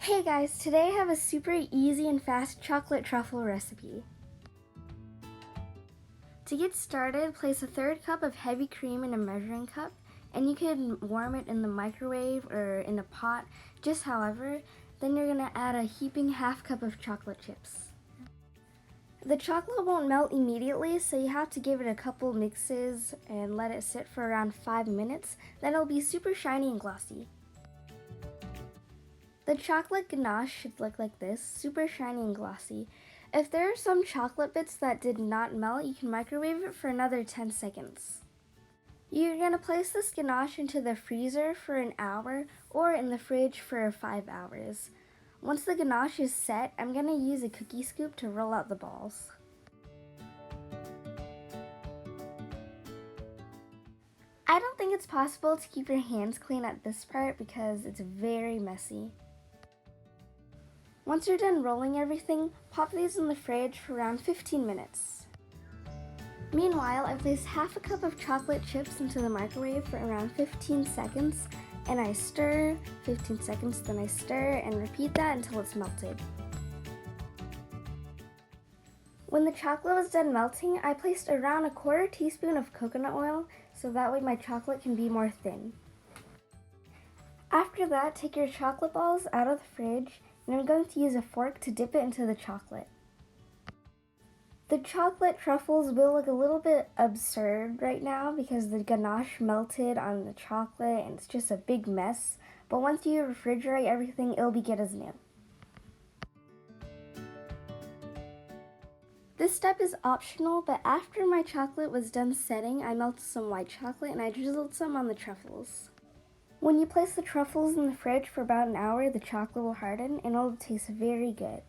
Hey guys, today I have a super easy and fast chocolate truffle recipe. To get started, place a third cup of heavy cream in a measuring cup, and you can warm it in the microwave or in a pot, just however. Then you're going to add a heaping half cup of chocolate chips. The chocolate won't melt immediately, so you have to give it a couple mixes and let it sit for around 5 minutes. Then it'll be super shiny and glossy. The chocolate ganache should look like this, super shiny and glossy. If there are some chocolate bits that did not melt, you can microwave it for another 10 seconds. You're going to place this ganache into the freezer for an hour or in the fridge for 5 hours. Once the ganache is set, I'm going to use a cookie scoop to roll out the balls. I don't think it's possible to keep your hands clean at this part because it's very messy. Once you're done rolling everything, pop these in the fridge for around 15 minutes. Meanwhile, I place half a cup of chocolate chips into the microwave for around 15 seconds, and I stir, 15 seconds, then I stir, and repeat that until it's melted. When the chocolate was done melting, I placed around a quarter teaspoon of coconut oil, so that way my chocolate can be more thin. After that, take your chocolate balls out of the fridge, and I'm going to use a fork to dip it into the chocolate. The chocolate truffles will look a little bit absurd right now because the ganache melted on the chocolate and it's just a big mess, but once you refrigerate everything, it'll be good as new. This step is optional, but after my chocolate was done setting, I melted some white chocolate and I drizzled some on the truffles. When you place the truffles in the fridge for about an hour, the chocolate will harden and it'll taste very good.